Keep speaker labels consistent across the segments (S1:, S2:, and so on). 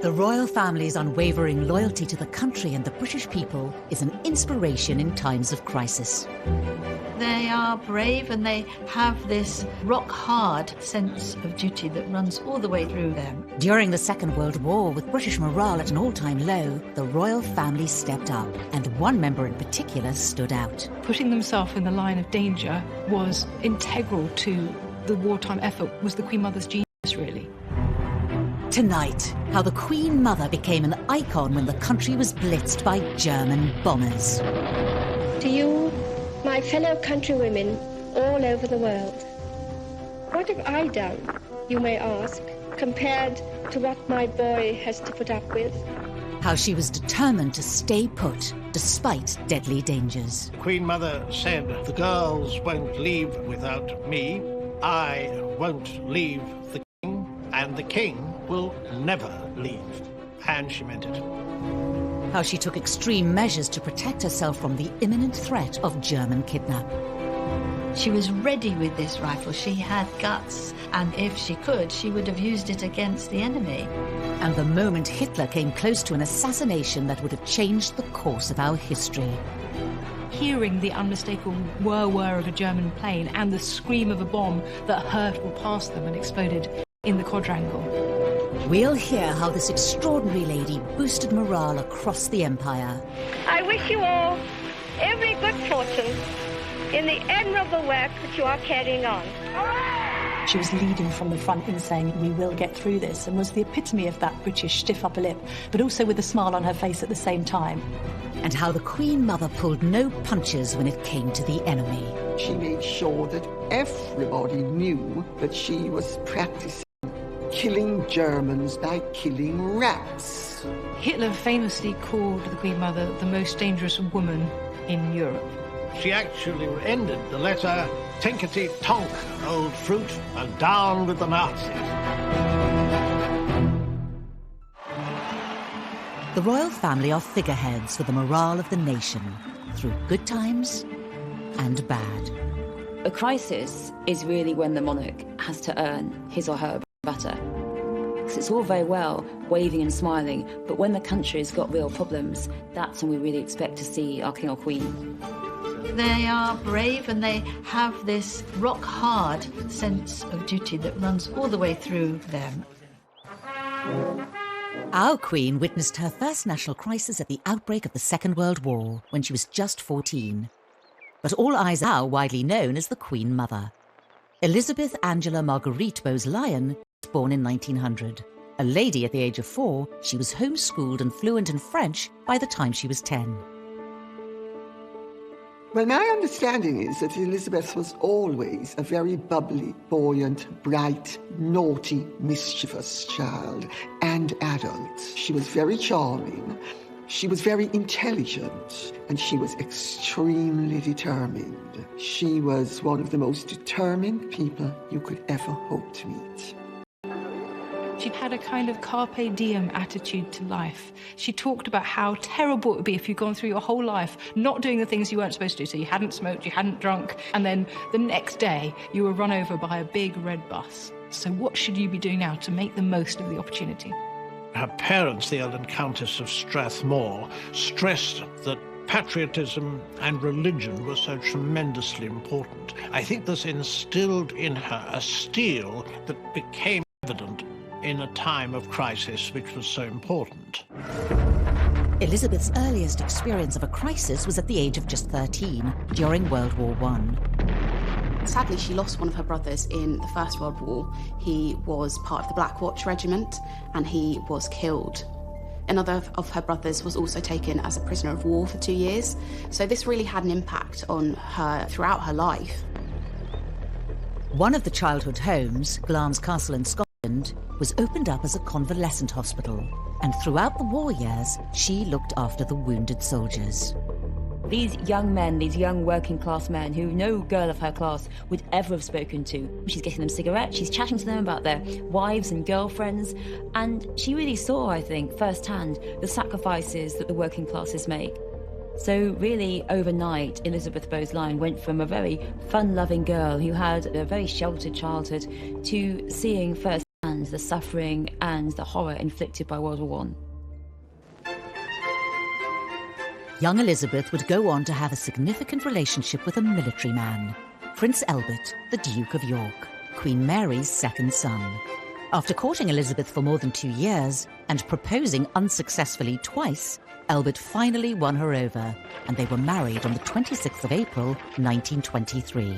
S1: The royal family's unwavering loyalty to the country and the British people is an inspiration in times of crisis.
S2: They are brave and they have this rock-hard sense of duty that runs all the way through them.
S1: During the Second World War, with British morale at an all-time low, the royal family stepped up, and one member in particular stood out.
S3: Putting themselves in the line of danger was integral to the wartime effort, was the Queen Mother's genius, really.
S1: Tonight, how the Queen Mother became an icon when the country was blitzed by German bombers.
S4: To you, my fellow countrywomen all over the world, what have I done, you may ask, compared to what my boy has to put up with?
S1: How she was determined to stay put, despite deadly dangers.
S5: Queen Mother said, "The girls won't leave without me. I won't leave the king, and the king will never leave." And she meant it.
S1: How she took extreme measures to protect herself from the imminent threat of German kidnap.
S2: She was ready with this rifle. She had guts, and if she could, she would have used it against the enemy.
S1: And the moment Hitler came close to an assassination that would have changed the course of our history.
S3: Hearing the unmistakable whir-whir of a German plane and the scream of a bomb that hurtled past them and exploded in the quadrangle.
S1: We'll hear how this extraordinary lady boosted morale across the empire.
S4: I wish you all every good fortune in the admirable work that you are carrying on.
S6: She was leading from the front and saying, "We will get through this," and was the epitome of that British stiff upper lip, but also with a smile on her face at the same time.
S1: And how the Queen Mother pulled no punches when it came to the enemy.
S7: She made sure that everybody knew that she was practicing killing Germans by killing rats.
S3: Hitler famously called the Queen Mother the most dangerous woman in Europe.
S5: She actually ended the letter, "Tinkety tonk, old fruit, and down with the Nazis."
S1: The royal family are figureheads for the morale of the nation, through good times and bad.
S8: A crisis is really when the monarch has to earn his or her butter. Because it's all very well waving and smiling, but when the country's got real problems, that's when we really expect to see our king or queen.
S2: They are brave and they have this rock-hard sense of duty that runs all the way through them.
S1: Our Queen witnessed her first national crisis at the outbreak of the Second World War when she was just 14. But all eyes are now widely known as the Queen Mother. Elizabeth Angela Marguerite Bowes-Lyon was born in 1900. A lady at the age of 4, she was homeschooled and fluent in French by the time she was 10.
S7: Well, my understanding is that Elizabeth was always a very bubbly, buoyant, bright, naughty, mischievous child and adult. She was very charming, she was very intelligent, and she was extremely determined. She was one of the most determined people you could ever hope to meet.
S3: She had a kind of carpe diem attitude to life. She talked about how terrible it would be if you'd gone through your whole life not doing the things you weren't supposed to do. So you hadn't smoked, you hadn't drunk, and then the next day you were run over by a big red bus. So what should you be doing now to make the most of the opportunity?
S5: Her parents, the Earl and Countess of Strathmore, stressed that patriotism and religion were so tremendously important. I think this instilled in her a steel that became evident in a time of crisis which was so important.
S1: Elizabeth's earliest experience of a crisis was at the age of just 13, during World War I.
S9: Sadly, she lost one of her brothers in the First World War. He was part of the Black Watch Regiment, and he was killed. Another of her brothers was also taken as a prisoner of war for 2 years. So this really had an impact on her throughout her life.
S1: One of the childhood homes, Glamis Castle in Scotland, was opened up as a convalescent hospital, and throughout the war years, she looked after the wounded soldiers.
S8: These young men, these young working class men who no girl of her class would ever have spoken to. She's getting them cigarettes, she's chatting to them about their wives and girlfriends, and she really saw, I think, firsthand the sacrifices that the working classes make. So really, overnight, Elizabeth Bowes-Lyon went from a very fun-loving girl who had a very sheltered childhood to seeing firsthand understands the suffering and the horror inflicted by World War I.
S1: Young Elizabeth would go on to have a significant relationship with a military man, Prince Albert, the Duke of York, Queen Mary's second son. After courting Elizabeth for more than 2 years and proposing unsuccessfully twice, Albert finally won her over, and they were married on the 26th of April, 1923.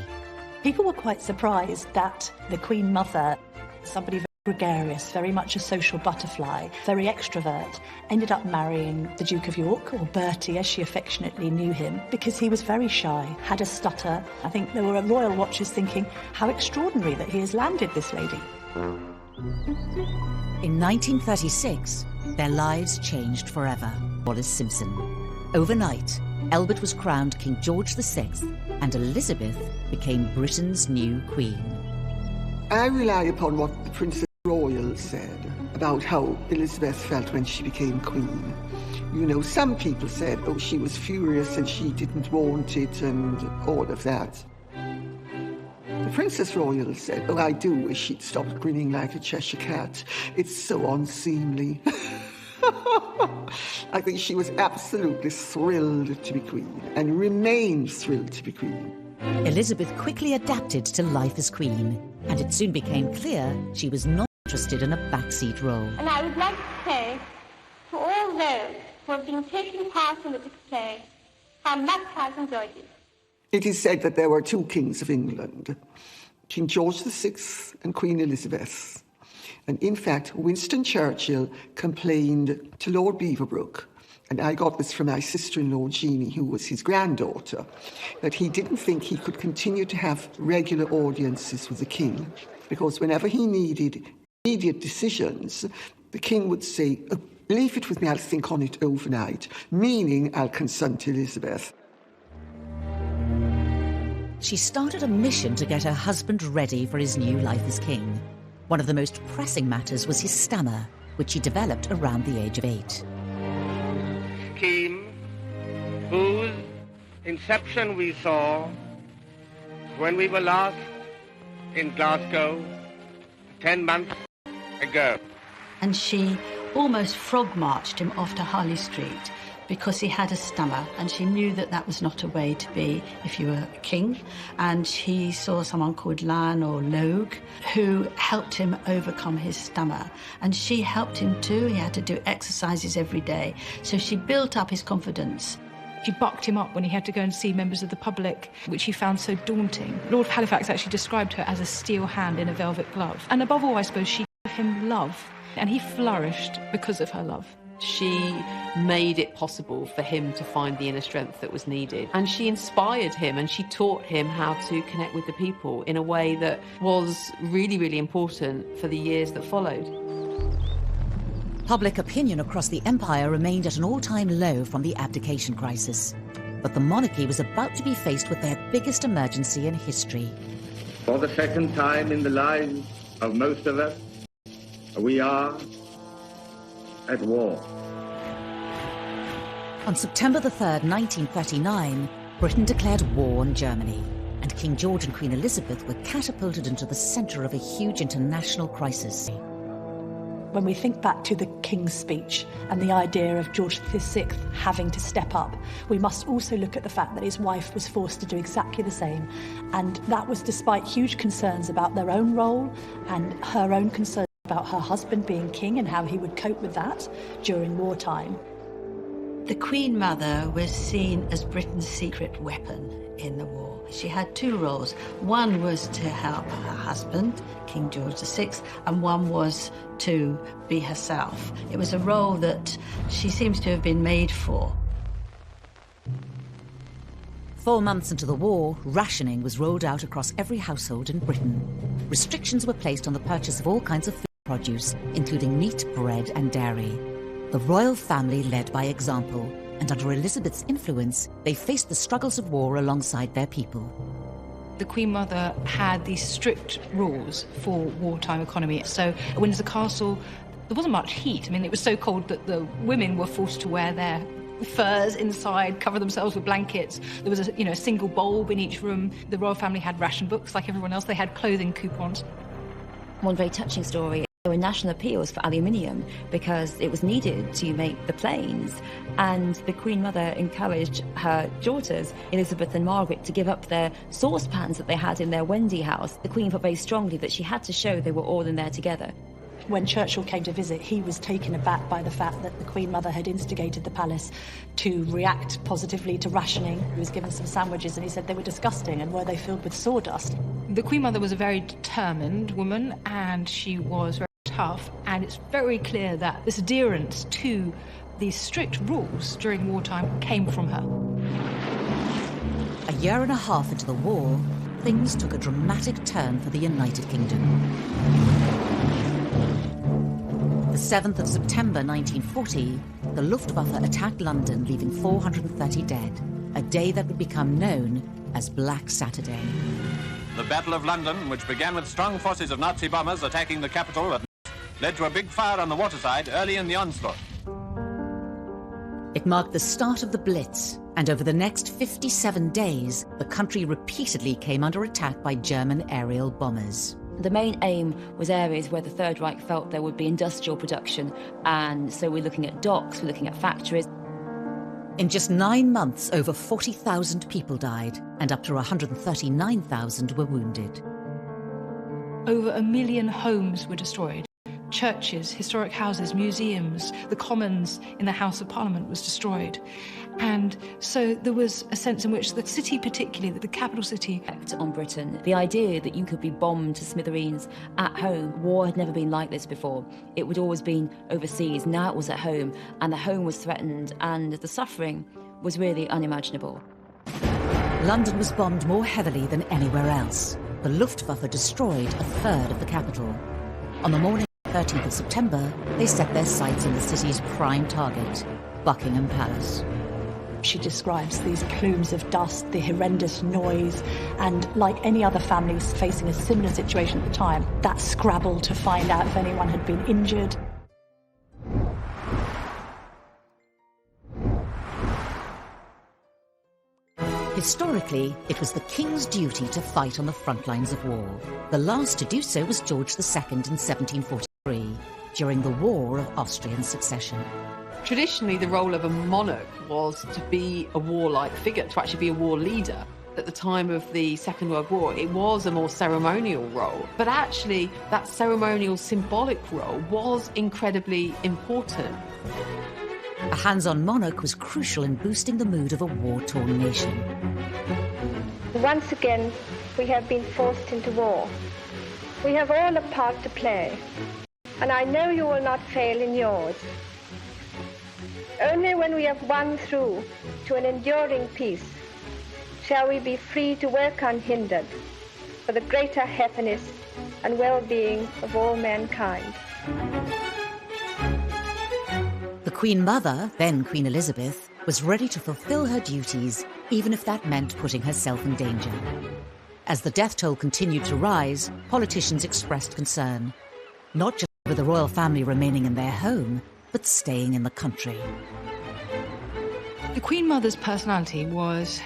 S6: People were quite surprised that the Queen Mother, somebody very gregarious, very much a social butterfly, very extrovert, ended up marrying the Duke of York, or Bertie as she affectionately knew him, because he was very shy, had a stutter. I think there were royal watchers thinking, how extraordinary that he has landed this lady.
S1: In 1936, their lives changed forever. Wallace Simpson. Overnight, Albert was crowned King George VI, and Elizabeth became Britain's new queen.
S7: I rely upon what the Princess Royal said about how Elizabeth felt when she became queen. You know, some people said, oh, she was furious and she didn't want it and all of that. The Princess Royal said, oh, I do wish she'd stopped grinning like a Cheshire cat. It's so unseemly. I think she was absolutely thrilled to be queen and remains thrilled to be queen.
S1: Elizabeth quickly adapted to life as queen, and it soon became clear she was not interested in a backseat role.
S4: And I would like to say to all those who have been taking part in the display how much I've enjoyed it.
S7: It is said that there were 2 kings of England, King George VI and Queen Elizabeth. And in fact, Winston Churchill complained to Lord Beaverbrook, and I got this from my sister-in-law Jeannie, who was his granddaughter, that he didn't think he could continue to have regular audiences with the king, because whenever he needed immediate decisions, the king would say, oh, leave it with me, I'll think on it overnight, meaning I'll consult Elizabeth.
S1: She started a mission to get her husband ready for his new life as king. One of the most pressing matters was his stammer, which he developed around the age of 8.
S10: Scheme whose inception we saw when we were last in Glasgow 10 months ago.
S2: And she almost frog-marched him off to Harley Street because he had a stammer, and she knew that that was not a way to be if you were a king. And he saw someone called Lan or Logue who helped him overcome his stammer. And she helped him too. He had to do exercises every day. So she built up his confidence.
S3: She bucked him up when he had to go and see members of the public, which he found so daunting. Lord Halifax actually described her as a steel hand in a velvet glove. And above all, I suppose, she gave him love, and he flourished because of her love.
S11: She made it possible for him to find the inner strength that was needed. And she inspired him, and she taught him how to connect with the people in a way that was really, really important for the years that followed.
S1: Public opinion across the empire remained at an all-time low from the abdication crisis. But the monarchy was about to be faced with their biggest emergency in history.
S10: For the second time in the lives of most of us, we are at war.
S1: On September the 3rd, 1939, Britain declared war on Germany, and King George and Queen Elizabeth were catapulted into the centre of a huge international crisis.
S6: When we think back to the King's speech and the idea of George VI having to step up, we must also look at the fact that his wife was forced to do exactly the same. And that was despite huge concerns about their own role and her own concerns about her husband being king and how he would cope with that during wartime.
S2: The Queen Mother was seen as Britain's secret weapon in the war. She had 2 roles. One was to help her husband, King George VI, and one was to be herself. It was a role that she seems to have been made for.
S1: 4 months into the war, rationing was rolled out across every household in Britain. Restrictions were placed on the purchase of all kinds of food produce, including meat, bread, and dairy. The royal family led by example, and under Elizabeth's influence, they faced the struggles of war alongside their people.
S3: The Queen Mother had these strict rules for wartime economy. So at Windsor Castle, there wasn't much heat. I mean, it was so cold that the women were forced to wear their furs inside, cover themselves with blankets. There was a single bulb in each room. The royal family had ration books like everyone else. They had clothing coupons.
S8: One very touching story There were national appeals for aluminium because it was needed to make the planes, and the Queen Mother encouraged her daughters, Elizabeth and Margaret, to give up their saucepans that they had in their Wendy house. The Queen felt very strongly that she had to show they were all in there together.
S6: When Churchill came to visit, he was taken aback by the fact that the Queen Mother had instigated the palace to react positively to rationing. He was given some sandwiches and he said they were disgusting, and were they filled with sawdust?
S3: The Queen Mother was a very determined woman, and she was very tough, and it's very clear that this adherence to these strict rules during wartime came from her.
S1: A year and a half into the war, things took a dramatic turn for the United Kingdom. The 7th of September 1940, the Luftwaffe attacked London, leaving 430 dead, a day that would become known as Black Saturday.
S12: The Battle of London, which began with strong forces of Nazi bombers attacking the capital, led to a big fire on the waterside early in the onslaught.
S1: It marked the start of the Blitz, and over the next 57 days, the country repeatedly came under attack by German aerial bombers.
S8: The main aim was areas where the Third Reich felt there would be industrial production, and so we're looking at docks, we're looking at factories.
S1: In just 9 months, over 40,000 people died, and up to 139,000 were wounded.
S3: Over 1 million homes were destroyed. Churches, historic houses, museums, the Commons in the House of Parliament was destroyed. And so there was a sense in which the city, particularly the capital city,
S8: on Britain. The idea that you could be bombed to smithereens at home, war had never been like this before. It would always been overseas, now it was at home, and the home was threatened, and the suffering was really unimaginable.
S1: London was bombed more heavily than anywhere else. The Luftwaffe destroyed a third of the capital. On the morning of the 13th of September, they set their sights on the city's prime target, Buckingham Palace.
S6: She describes these plumes of dust, the horrendous noise, and like any other families facing a similar situation at the time, that scrabble to find out if anyone had been injured.
S1: Historically, it was the king's duty to fight on the front lines of war. The last to do so was George II in 1743, during the War of Austrian Succession.
S11: Traditionally, the role of a monarch was to be a warlike figure, to actually be a war leader. At the time of the Second World War, it was a more ceremonial role. But actually, that ceremonial, symbolic role was incredibly important.
S1: A hands-on monarch was crucial in boosting the mood of a war-torn nation.
S4: Once again, we have been forced into war. We have all a part to play, and I know you will not fail in yours. Only when we have won through to an enduring peace shall we be free to work unhindered for the greater happiness and well-being of all mankind.
S1: The Queen Mother, then Queen Elizabeth, was ready to fulfill her duties, even if that meant putting herself in danger. As the death toll continued to rise, politicians expressed concern, not just over the royal family remaining in their home, but staying in the country.
S3: The Queen Mother's personality was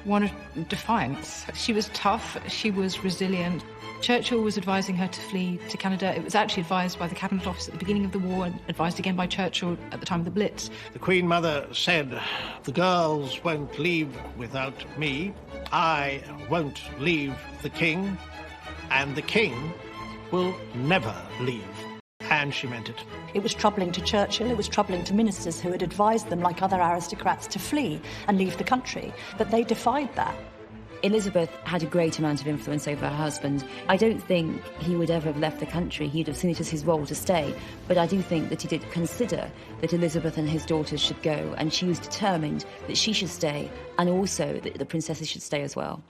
S3: one of defiance. She was tough, she was resilient. Churchill was advising her to flee to Canada. It was actually advised by the Cabinet Office at the beginning of the war and advised again by Churchill at the time of the Blitz.
S5: The Queen Mother said, "The girls won't leave without me. I won't leave the King, and the King will never leave." And she meant it.
S6: It was troubling to Churchill, it was troubling to ministers who had advised them, like other aristocrats, to flee and leave the country. But they defied that.
S8: Elizabeth had a great amount of influence over her husband. I don't think he would ever have left the country. He'd have seen it as his role to stay. But I do think that he did consider that Elizabeth and his daughters should go, and she was determined that she should stay, and also that the princesses should stay as well.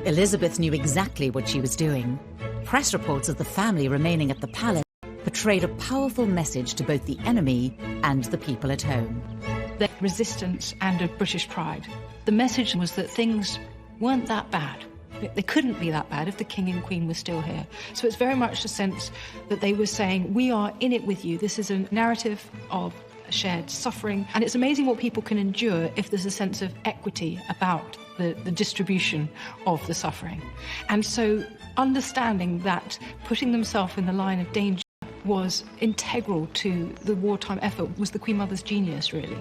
S1: Elizabeth knew exactly what she was doing. Press reports of the family remaining at the palace portrayed a powerful message to both the enemy and the people at home.
S3: The resistance and of British pride. The message was that things weren't that bad. They couldn't be that bad if the King and Queen were still here. So it's very much a sense that they were saying, we are in it with you. This is a narrative of shared suffering. And it's amazing what people can endure if there's a sense of equity about the distribution of the suffering. And so understanding that, putting themselves in the line of danger was integral to the wartime effort, was the Queen Mother's genius, really.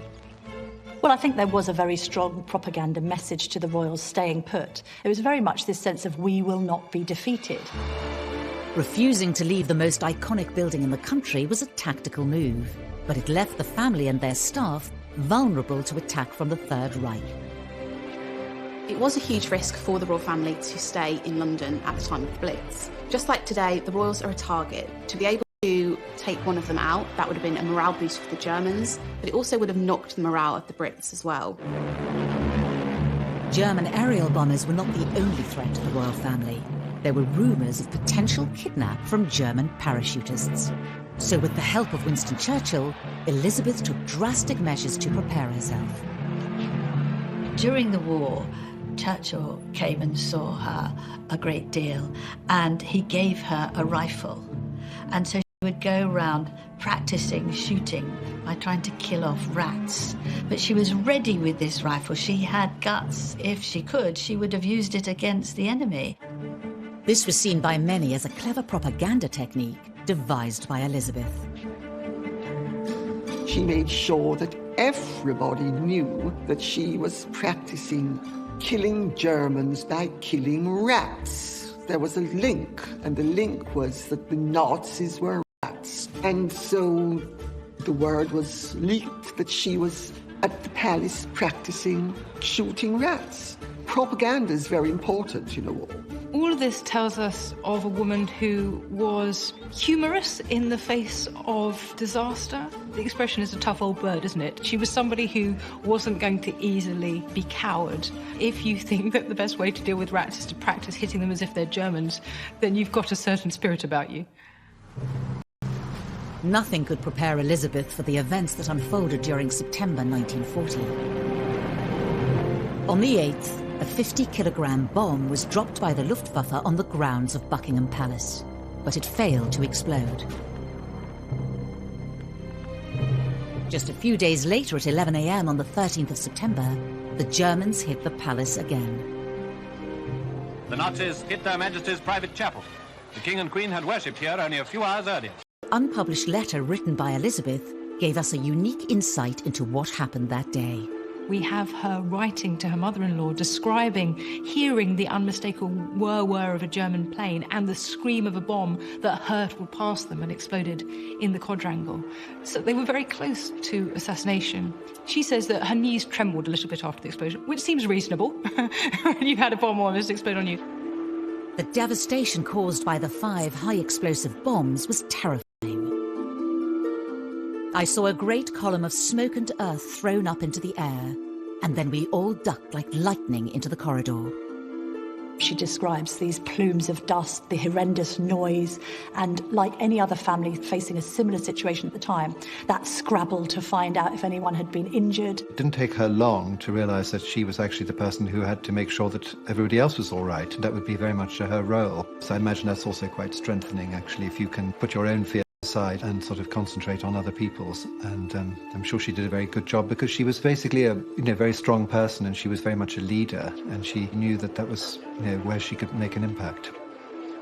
S6: Well, I think there was a very strong propaganda message to the royals staying put. It was very much this sense of we will not be defeated.
S1: Refusing to leave the most iconic building in the country was a tactical move, but it left the family and their staff vulnerable to attack from the Third Reich.
S9: It was a huge risk for the royal family to stay in London at the time of the Blitz. Just like today, the royals are a target. To be able to take one of them out, that would have been a morale boost for the Germans, but it also would have knocked the morale of the Brits as well.
S1: German aerial bombers were not the only threat to the royal family. There were rumours of potential kidnap from German parachutists. So with the help of Winston Churchill, Elizabeth took drastic measures to prepare herself.
S2: During the war, Churchill came and saw her a great deal, and he gave her a rifle. And so she would go around practicing shooting by trying to kill off rats. But she was ready with this rifle. She had guts. If she could, she would have used it against the enemy.
S1: This was seen by many as a clever propaganda technique devised by Elizabeth.
S7: She made sure that everybody knew that she was practicing killing Germans by killing rats. There was a link, and the link was that the Nazis were rats. And so the word was leaked that she was at the palace practicing shooting rats. Propaganda is very important in a war.
S3: All of this tells us of a woman who was humorous in the face of disaster. The expression is a tough old bird, isn't it? She was somebody who wasn't going to easily be cowed. If you think that the best way to deal with rats is to practice hitting them as if they're Germans, then you've got a certain spirit about you.
S1: Nothing could prepare Elizabeth for the events that unfolded during September 1940. On the 8th, a 50-kilogram bomb was dropped by the Luftwaffe on the grounds of Buckingham Palace, but it failed to explode. Just a few days later, at 11 a.m. on the 13th of September, the Germans hit the palace again.
S12: The Nazis hit Their Majesty's private chapel. The King and Queen had worshipped here only a few hours earlier.
S1: An unpublished letter written by Elizabeth gave us a unique insight into what happened that day.
S3: We have her writing to her mother-in-law, describing hearing the unmistakable whir-whir of a German plane and the scream of a bomb that hurtled past them and exploded in the quadrangle. So they were very close to assassination. She says that her knees trembled a little bit after the explosion, which seems reasonable when you've had a bomb almost explode on you.
S1: The devastation caused by the 5 high-explosive bombs was terrifying. I saw a great column of smoke and earth thrown up into the air, and then we all ducked like lightning into the corridor.
S6: She describes these plumes of dust, the horrendous noise, and like any other family facing a similar situation at the time, that scrabble to find out if anyone had been injured.
S13: It didn't take her long to realise that she was actually the person who had to make sure that everybody else was all right, and that would be very much her role. So I imagine that's also quite strengthening, actually, if you can put your own fear aside and sort of concentrate on other people's. And I'm sure she did a very good job, because she was basically a very strong person, and she was very much a leader, and she knew that that was where she could make an impact.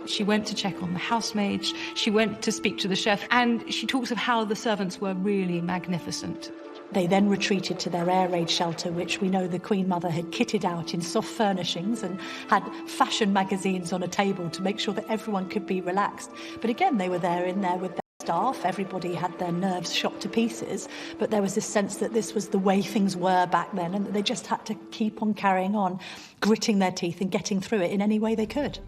S3: She went to check on the housemaids, she went to speak to the chef, and she talks of how the servants were really magnificent.
S6: They then retreated to their air raid shelter, which we know the Queen Mother had kitted out in soft furnishings and had fashion magazines on a table to make sure that everyone could be relaxed. But again, they were in there with their staff. Everybody had their nerves shot to pieces, but there was this sense that this was the way things were back then, and that they just had to keep on carrying on, gritting their teeth and getting through it in any way they could.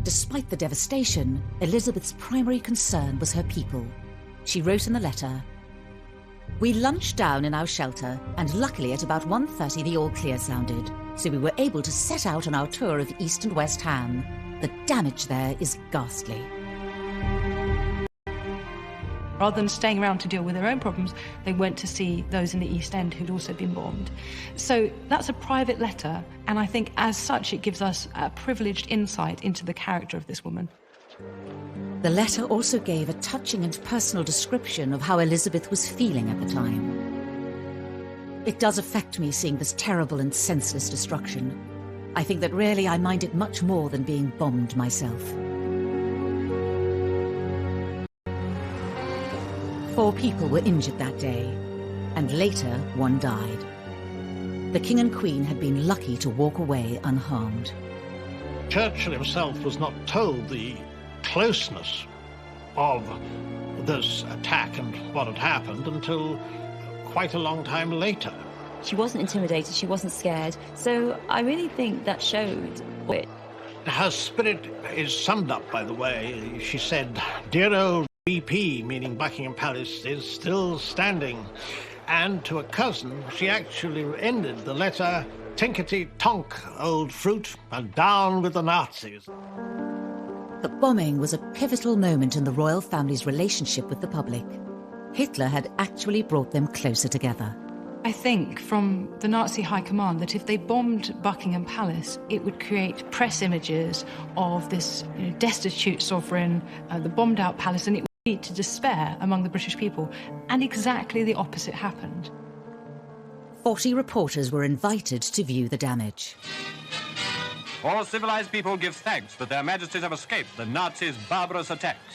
S1: Despite the devastation, Elizabeth's primary concern was her people. She wrote in the letter, "We lunched down in our shelter, and luckily at about 1:30 the all clear sounded, so we were able to set out on our tour of East and West Ham. The damage there is ghastly."
S3: Rather than staying around to deal with their own problems, they went to see those in the East End who'd also been bombed. So that's a private letter, and I think as such it gives us a privileged insight into the character of this woman.
S1: The letter also gave a touching and personal description of how Elizabeth was feeling at the time. It does affect me seeing this terrible and senseless destruction. I think that really I mind it much more than being bombed myself. 4 people were injured that day, and later 1 died. The King and Queen had been lucky to walk away unharmed.
S5: Churchill himself was not told the closeness of this attack and what had happened until quite a long time later.
S8: She wasn't intimidated, she wasn't scared, so I really think that showed it.
S5: Her spirit is summed up by the way she said, "Dear old BP," meaning Buckingham Palace, "is still standing." And to a cousin, she actually ended the letter, "Tinkety-tonk, old fruit, and down with the Nazis."
S1: The bombing was a pivotal moment in the royal family's relationship with the public. Hitler had actually brought them closer together.
S3: I think from the Nazi high command that if they bombed Buckingham Palace, it would create press images of this destitute sovereign, the bombed out palace, and it would lead to despair among the British people. And exactly the opposite happened.
S1: 40 reporters were invited to view the damage.
S12: All civilized people give thanks that their majesties have escaped the Nazis' barbarous attacks.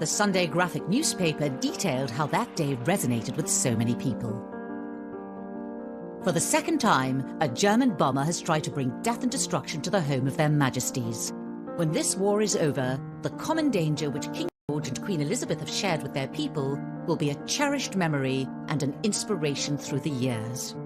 S1: The Sunday graphic newspaper detailed how that day resonated with so many people. For the second time, a German bomber has tried to bring death and destruction to the home of their majesties. When this war is over, the common danger which King George and Queen Elizabeth have shared with their people will be a cherished memory and an inspiration through the years.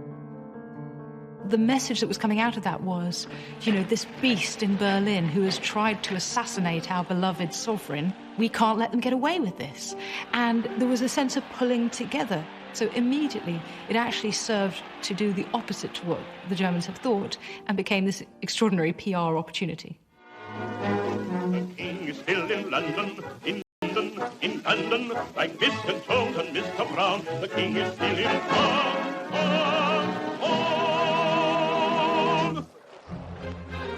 S3: The message that was coming out of that was, this beast in Berlin who has tried to assassinate our beloved sovereign, we can't let them get away with this. And there was a sense of pulling together. So immediately, it actually served to do the opposite to what the Germans have thought and became this extraordinary PR opportunity.
S14: The king is still in London, in London, like Mr. Jones and Mr. Brown. The king is still in town.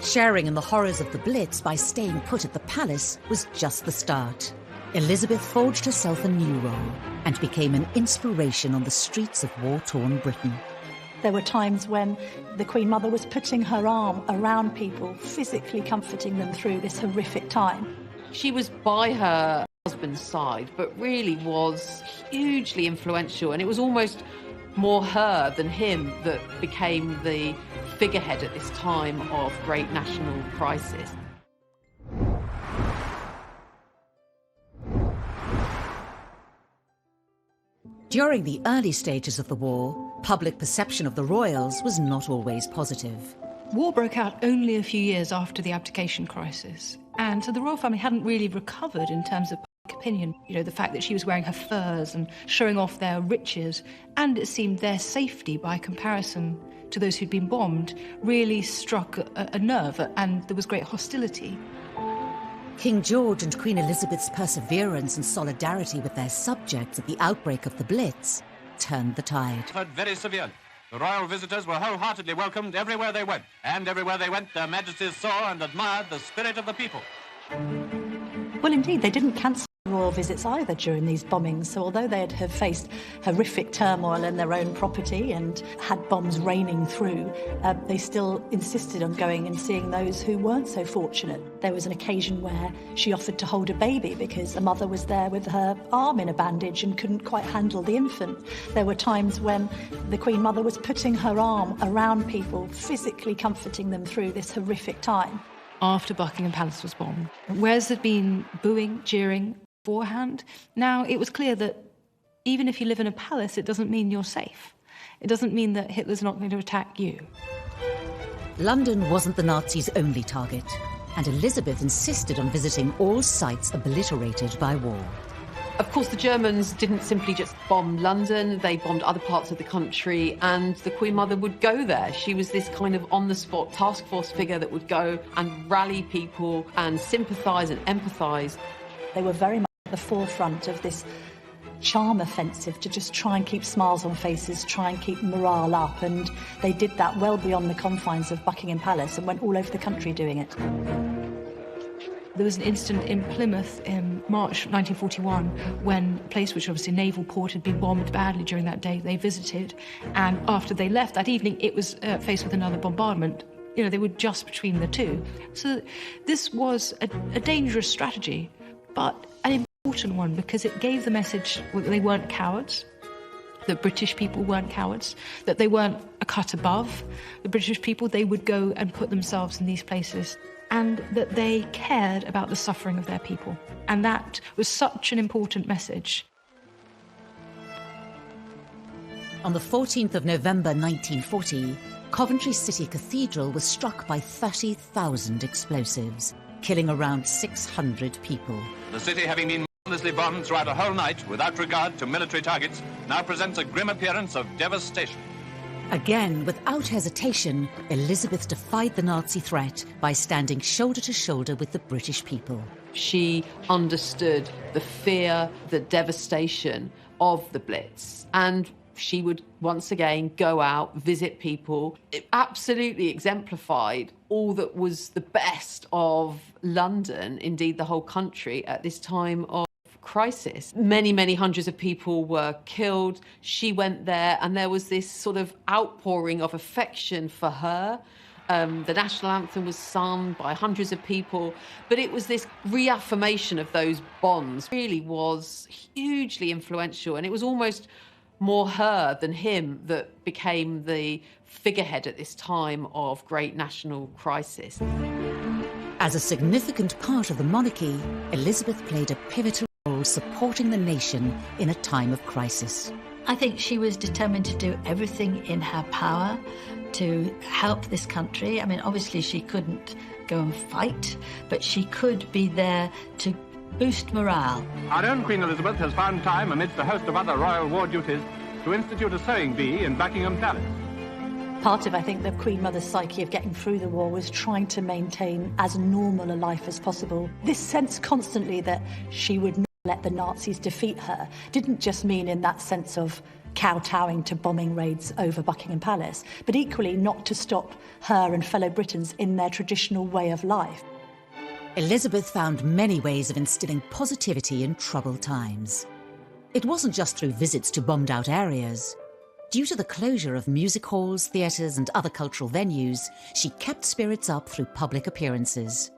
S1: Sharing in the horrors of the Blitz by staying put at the palace was just the start. Elizabeth forged herself a new role and became an inspiration on the streets of war-torn Britain.
S6: There were times when the Queen Mother was putting her arm around people, physically comforting them through this horrific time.
S11: She was by her husband's side, but really was hugely influential, and it was almost more her than him that became the figurehead at this time of great national crisis.
S1: During the early stages of the war, public perception of the royals was not always positive.
S3: War broke out only a few years after the abdication crisis, and so the royal family hadn't really recovered in terms of public opinion. The fact that she was wearing her furs and showing off their riches, and it seemed their safety by comparison to those who'd been bombed, really struck a nerve, and there was great hostility.
S1: King George and Queen Elizabeth's perseverance and solidarity with their subjects at the outbreak of the Blitz turned the tide.
S12: Very severely. The royal visitors were wholeheartedly welcomed everywhere they went, and everywhere they went, their majesties saw and admired the spirit of the people.
S6: Well, indeed, they didn't cancel royal visits either during these bombings, so although they'd have faced horrific turmoil in their own property and had bombs raining through, they still insisted on going and seeing those who weren't so fortunate. There was an occasion where she offered to hold a baby because a mother was there with her arm in a bandage and couldn't quite handle the infant. There were times when the Queen Mother was putting her arm around people, physically comforting them through this horrific time.
S3: After Buckingham Palace was bombed, whereas there'd been booing, jeering beforehand, now it was clear that even if you live in a palace, it doesn't mean you're safe. It doesn't mean that Hitler's not going to attack you.
S1: London wasn't the Nazis' only target, and Elizabeth insisted on visiting all sites obliterated by war.
S11: Of course, the Germans didn't simply just bomb London, they bombed other parts of the country, and the Queen Mother would go there. She was this kind of on-the-spot task force figure that would go and rally people and sympathise and empathise.
S6: They were very much at the forefront of this charm offensive to just try and keep smiles on faces, try and keep morale up, and they did that well beyond the confines of Buckingham Palace and went all over the country doing it.
S3: There was an incident in Plymouth in March 1941 when a place which obviously a naval port had been bombed badly during that day. They visited, and after they left that evening, it was faced with another bombardment. They were just between the two. So this was a dangerous strategy, but an important important one because it gave the message that they weren't cowards, that British people weren't cowards, that they weren't a cut above the British people. They would go and put themselves in these places, and that they cared about the suffering of their people. And that was such an important message.
S1: On the 14th of November 1940, Coventry City Cathedral was struck by 30,000 explosives, killing around 600 people.
S12: The city, having been mercilessly bombed throughout a whole night without regard to military targets, now presents a grim appearance of devastation.
S1: Again, without hesitation, Elizabeth defied the Nazi threat by standing shoulder to shoulder with the British people.
S11: She understood the fear, the devastation of the Blitz, and she would once again go out, visit people. It absolutely exemplified all that was the best of London, indeed the whole country, at this time of crisis. Many, many hundreds of people were killed. She went there and there was this sort of outpouring of affection for her. The national anthem was sung by hundreds of people, but it was this reaffirmation of those bonds. It really was hugely influential, and it was almost more her than him that became the figurehead at this time of great national crisis.
S1: As a significant part of the monarchy, Elizabeth played a pivotal role supporting the nation in a time of crisis.
S2: I think she was determined to do everything in her power to help this country. I mean, obviously she couldn't go and fight, but she could be there to boost morale.
S12: Our own Queen Elizabeth has found time, amidst a host of other royal war duties, to institute a sewing bee in Buckingham Palace.
S6: Part of, I think, the Queen Mother's psyche of getting through the war was trying to maintain as normal a life as possible. This sense constantly that she would not let the Nazis defeat her didn't just mean in that sense of kowtowing to bombing raids over Buckingham Palace, but equally not to stop her and fellow Britons in their traditional way of life.
S1: Elizabeth found many ways of instilling positivity in troubled times. It wasn't just through visits to bombed-out areas. Due to the closure of music halls, theatres and other cultural venues, she kept spirits up through public appearances.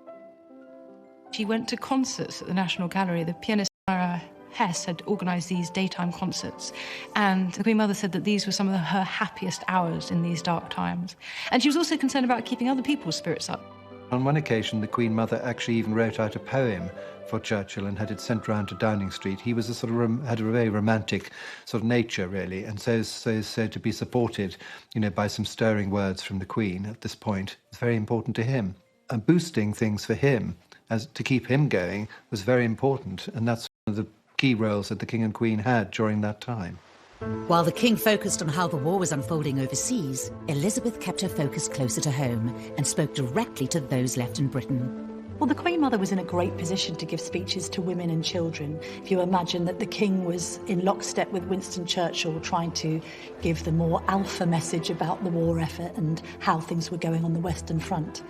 S3: She went to concerts at the National Gallery. The pianist Myra Hess had organised these daytime concerts, and the Queen Mother said that these were some of her happiest hours in these dark times. And she was also concerned about keeping other people's spirits up.
S13: On one occasion, the Queen Mother actually even wrote out a poem for Churchill and had it sent round to Downing Street. He was had a very romantic sort of nature, really, and so is said to be supported, by some stirring words from the Queen at this point. It's very important to him. And boosting things for him, as to keep him going, was very important, and that's one of the key roles that the King and Queen had during that time.
S1: While the King focused on how the war was unfolding overseas, Elizabeth kept her focus closer to home and spoke directly to those left in Britain.
S6: Well, the Queen Mother was in a great position to give speeches to women and children. If you imagine that the King was in lockstep with Winston Churchill trying to give the more alpha message about the war effort and how things were going on the Western Front,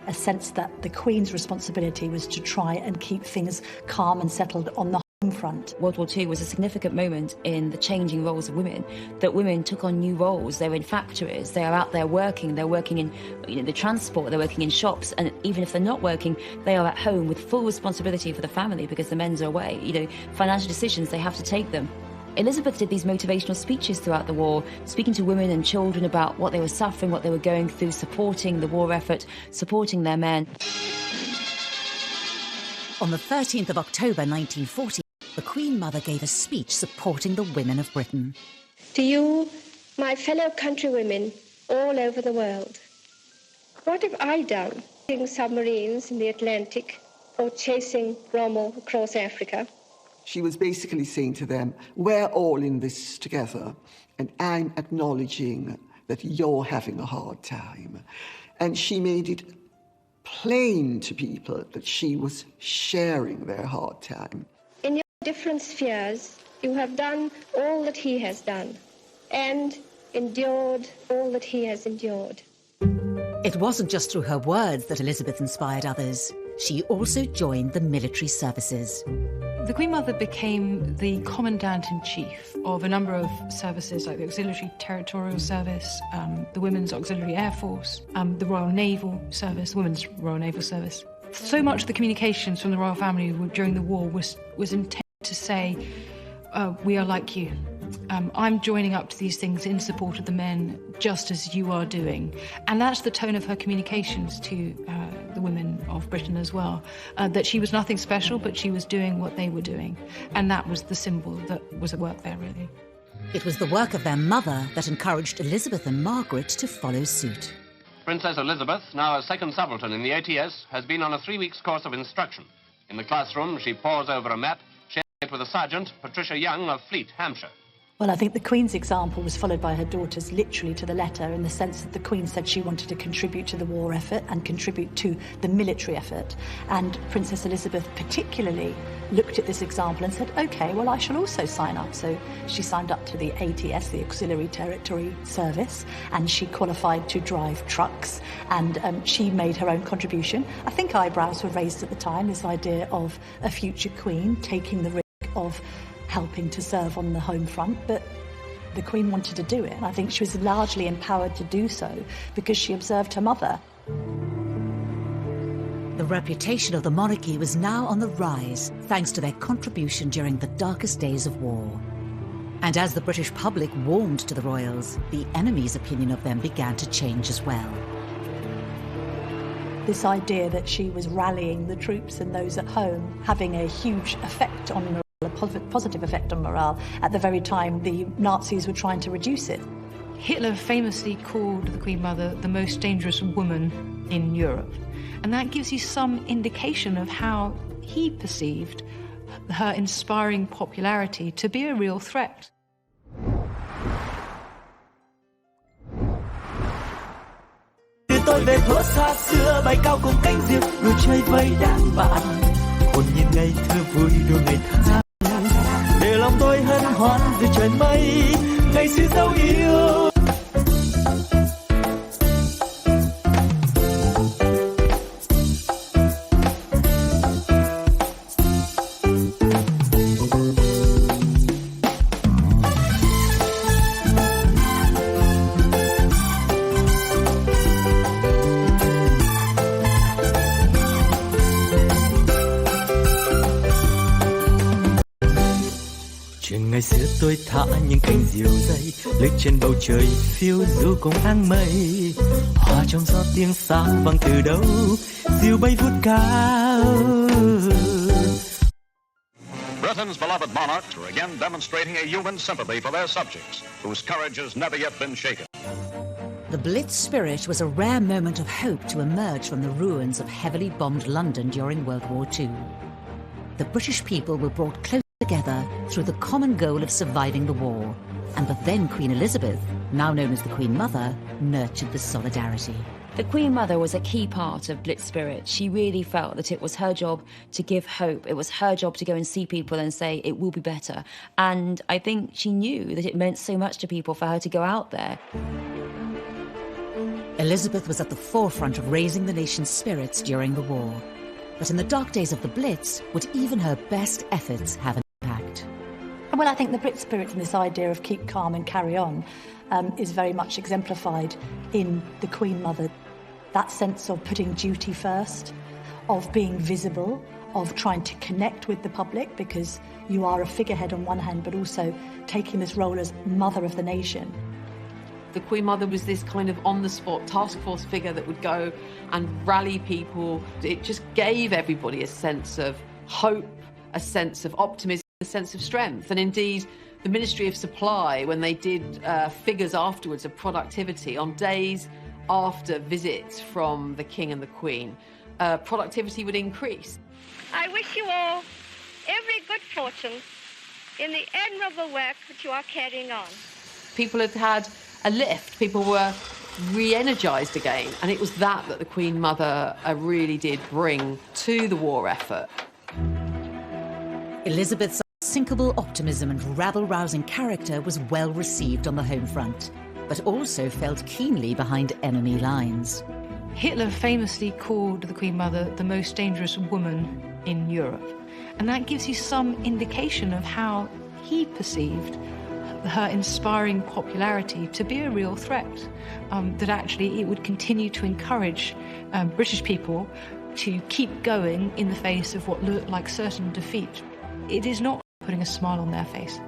S6: a sense that the Queen's responsibility was to try and keep things calm and settled on the front.
S8: World War II was a significant moment in the changing roles of women, that women took on new roles. They were in factories, they are out there working, they're working in the transport, they're working in shops, and even if they're not working, they are at home with full responsibility for the family because the men's are away. Financial decisions, they have to take them. Elizabeth did these motivational speeches throughout the war, speaking to women and children about what they were suffering, what they were going through, supporting the war effort, supporting their men.
S1: On the 13th of October 1940, the Queen Mother gave a speech supporting the women of Britain.
S4: To you, my fellow countrywomen all over the world, what have I done? Chasing submarines in the Atlantic or chasing Rommel across Africa?
S7: She was basically saying to them, we're all in this together, and I'm acknowledging that you're having a hard time. And she made it plain to people that she was sharing their hard time.
S4: In your different spheres, you have done all that he has done, and endured all that he has endured.
S1: It wasn't just through her words that Elizabeth inspired others. She also joined the military services.
S3: The Queen Mother became the Commandant-in-Chief of a number of services like the Auxiliary Territorial Service, the Women's Auxiliary Air Force, the Royal Naval Service, the Women's Royal Naval Service. So much of the communications from the royal family during the war was intended to say, we are like you. I'm joining up to these things in support of the men, just as you are doing. And that's the tone of her communications to the women of Britain as well, that she was nothing special, but she was doing what they were doing. And that was the symbol that was at work there, really.
S1: It was the work of their mother that encouraged Elizabeth and Margaret to follow suit.
S12: Princess Elizabeth, now a second subaltern in the ATS, has been on a 3-week course of instruction. In the classroom, she pores over a map, sharing it with a sergeant, Patricia Young of Fleet, Hampshire.
S6: Well, I think the Queen's example was followed by her daughters literally to the letter, in the sense that the Queen said she wanted to contribute to the war effort and contribute to the military effort. And Princess Elizabeth particularly looked at this example and said, OK, well, I shall also sign up. So she signed up to the ATS, the Auxiliary Territory Service, and she qualified to drive trucks, and she made her own contribution. I think eyebrows were raised at the time, this idea of a future Queen taking the risk of helping to serve on the home front, but the Queen wanted to do it, and I think she was largely empowered to do so because she observed her mother.
S1: The reputation of the monarchy was now on the rise, thanks to their contribution during the darkest days of war. And as the British public warmed to the royals, the enemy's opinion of them began to change as well.
S6: This idea that she was rallying the troops and those at home, having a huge effect on morale, a positive effect on morale, at the very time the Nazis were trying to reduce it.
S3: Hitler famously called the Queen Mother the most dangerous woman in Europe. And that gives you some indication of how he perceived her inspiring popularity to be a real threat.
S15: Tôi về thuở xa xưa bay cao cùng cánh diều đùa chơi với đám bạn hồn nhiên ngây thơ vui đùa ngày tháng để lòng tôi hân hoan vì trời mây ngày xưa dấu yêu. Ngày xưa tôi thả những cánh diều dây lướt trên bầu trời phiêu du cùng áng mây hòa trong gió tiếng sáo vang từ đâu diều bay vút cao.
S12: Britain's beloved monarchs are again demonstrating a human sympathy for their subjects, whose courage has never yet been shaken.
S1: The Blitz spirit was a rare moment of hope to emerge from the ruins of heavily bombed London during World War II. The British people were brought close together through the common goal of surviving the war, and the then Queen Elizabeth, now known as the Queen Mother, nurtured the solidarity.
S8: The Queen Mother was a key part of Blitz spirit. She really felt that it was her job to give hope. It was her job to go and see people and say, it will be better. And I think she knew that it meant so much to people for her to go out there.
S1: Elizabeth was at the forefront of raising the nation's spirits during the war. But in the dark days of the Blitz, would even her best efforts have an impact?
S6: Well, I think the Brit spirit and this idea of keep calm and carry on is very much exemplified in the Queen Mother. That sense of putting duty first, of being visible, of trying to connect with the public, because you are a figurehead on one hand, but also taking this role as mother of the nation.
S11: The Queen Mother was this kind of on-the-spot task force figure that would go and rally people. It just gave everybody a sense of hope, a sense of optimism, a sense of strength. And indeed, the Ministry of Supply, when they did figures afterwards of productivity on days after visits from the King and the Queen, productivity would increase.
S4: I wish you all every good fortune in the admirable work that you are carrying on.
S11: People had had a lift. People were re-energised again. And it was that the Queen Mother really did bring to the war effort.
S1: Elizabeth's unsinkable optimism and rabble-rousing character was well received on the home front, but also felt keenly behind enemy lines.
S3: Hitler famously called the Queen Mother the most dangerous woman in Europe. And that gives you some indication of how he perceived her inspiring popularity to be a real threat, that actually it would continue to encourage British people to keep going in the face of what looked like certain defeat. It is not putting a smile on their face.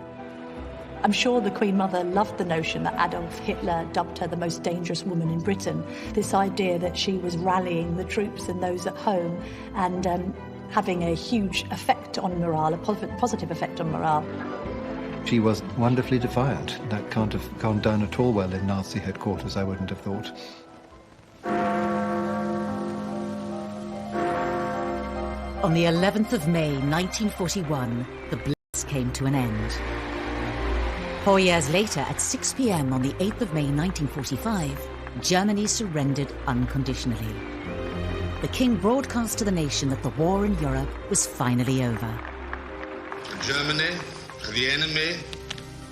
S6: I'm sure the Queen Mother loved the notion that Adolf Hitler dubbed her the most dangerous woman in Britain. This idea that she was rallying the troops and those at home and having a huge effect on morale, a positive effect on morale.
S13: She was wonderfully defiant. That can't have gone down at all well in Nazi headquarters, I wouldn't have thought.
S1: On the 11th of May 1941, the Blitz came to an end. 4 years later, at 6 p.m. on the 8th of May 1945, Germany surrendered unconditionally. The King broadcast to the nation that the war in Europe was finally over.
S16: Germany, the enemy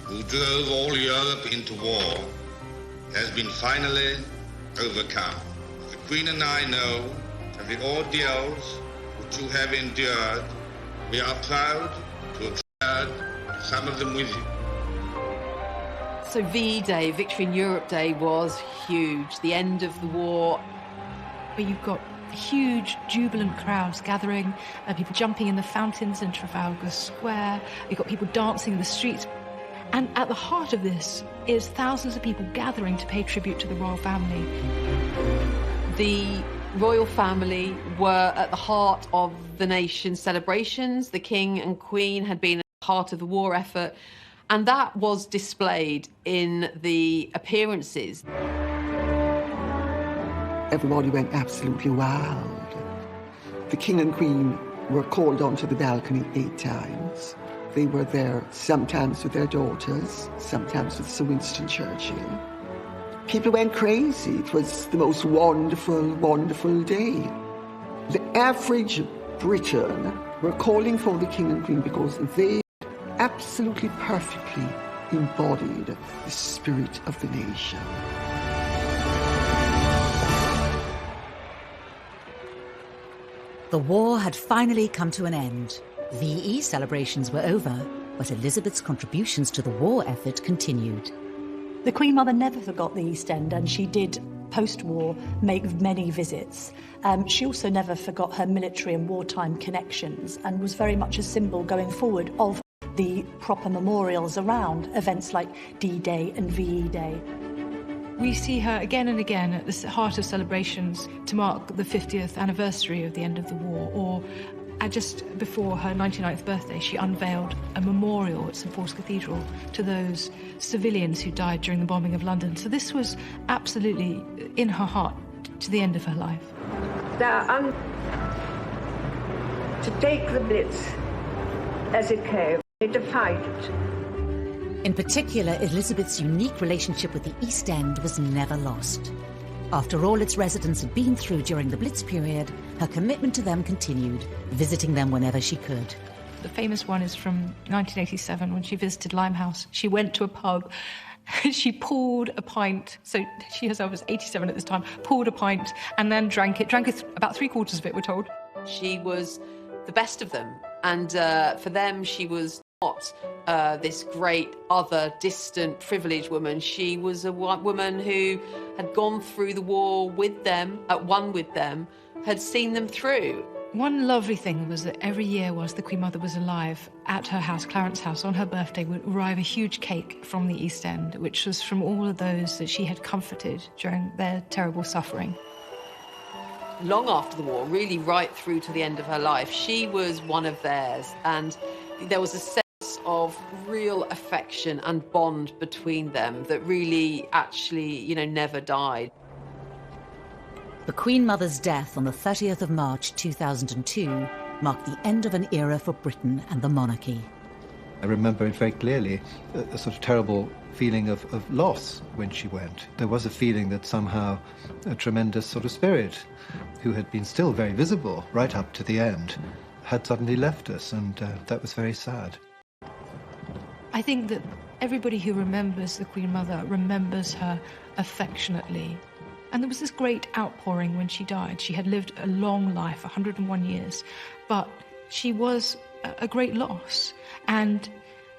S16: who drove all Europe into war, has been finally overcome. The Queen and I know that the ordeals which you have endured, we are proud to have shared some of them with you.
S11: So VE Day, Victory in Europe Day, was huge. The end of the war.
S3: Where you've got huge jubilant crowds gathering, people jumping in the fountains in Trafalgar Square. You've got people dancing in the streets. And at the heart of this is thousands of people gathering to pay tribute to the royal family.
S11: The royal family were at the heart of the nation's celebrations. The King and Queen had been at the heart of the war effort. And that was displayed in the appearances.
S7: Everybody went absolutely wild. The King and Queen were called onto the balcony 8 times. They were there sometimes with their daughters, sometimes with Sir Winston Churchill. People went crazy. It was the most wonderful, wonderful day. The average Briton were calling for the King and Queen because they absolutely perfectly embodied the spirit of the nation.
S1: The war had finally come to an end. VE celebrations were over, but Elizabeth's contributions to the war effort continued.
S6: The Queen Mother never forgot the East End, and she did, post-war, make many visits. She also never forgot her military and wartime connections, and was very much a symbol going forward of the proper memorials around events like D-Day and VE Day.
S3: We see her again and again at the heart of celebrations to mark the 50th anniversary of the end of the war, or just before her 99th birthday, she unveiled a memorial at St Paul's Cathedral to those civilians who died during the bombing of London. So this was absolutely in her heart to the end of her life.
S17: To take the Blitz as it came, they defied it.
S1: In particular, Elizabeth's unique relationship with the East End was never lost. After all its residents had been through during the Blitz period, her commitment to them continued, visiting them whenever she could.
S3: The famous one is from 1987 when she visited Limehouse. She went to a pub, she poured a pint, so she herself was 87 at this time, poured a pint and then drank about 3/4 of it, we're told.
S11: She was the best of them, and for them she was not this great other distant privileged woman. She was a woman who had gone through the war with them, at one with them, had seen them through.
S3: One lovely thing was that every year whilst the Queen Mother was alive, at her house, Clarence House, on her birthday would arrive a huge cake from the East End, which was from all of those that she had comforted during their terrible suffering.
S11: Long after the war, really right through to the end of her life, she was one of theirs, and there was a sense of real affection and bond between them that really actually, never died.
S1: The Queen Mother's death on the 30th of March 2002 marked the end of an era for Britain and the monarchy.
S13: I remember it very clearly, a sort of terrible feeling of loss when she went. There was a feeling that somehow a tremendous sort of spirit, who had been still very visible right up to the end, had suddenly left us, and that was very sad.
S3: I think that everybody who remembers the Queen Mother remembers her affectionately. And there was this great outpouring when she died. She had lived a long life, 101 years, but she was a great loss. And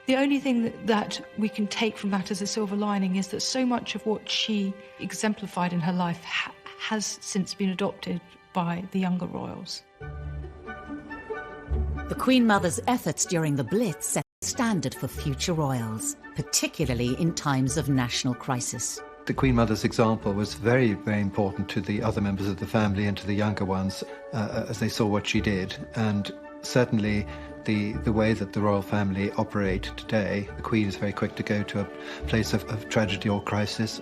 S3: the only thing that we can take from that as a silver lining is that so much of what she exemplified in her life has since been adopted by the younger royals.
S1: The Queen Mother's efforts during the Blitz set standard for future royals, particularly in times of national crisis.
S13: The Queen Mother's example was very, very important to the other members of the family and to the younger ones as they saw what she did. And certainly the way that the royal family operate today, the Queen is very quick to go to a place of tragedy or crisis.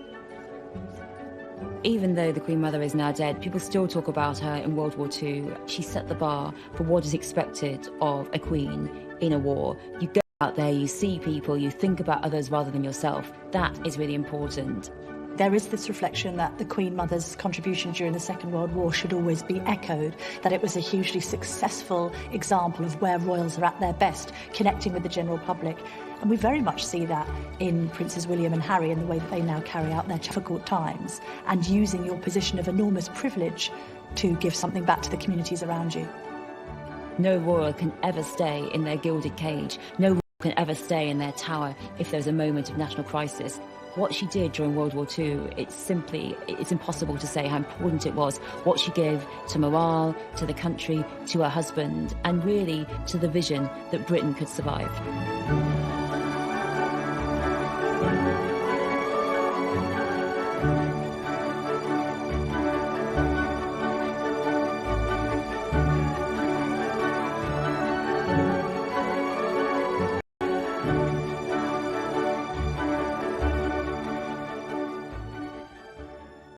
S8: Even though the Queen Mother is now dead, people still talk about her in World War II. She set the bar for what is expected of a queen in a war. You go out there, you see people, you think about others rather than yourself. That is really important.
S6: There is this reflection that the Queen Mother's contribution during the Second World War should always be echoed, that it was a hugely successful example of where royals are at their best, connecting with the general public. And we very much see that in Princes William and Harry in the way that they now carry out their difficult times and using your position of enormous privilege to give something back to the communities around you.
S8: No royal can ever stay in their gilded cage. No royal can ever stay in their tower if there's a moment of national crisis. What she did during World War II, it's impossible to say how important it was. What she gave to morale, to the country, to her husband, and really to the vision that Britain could survive.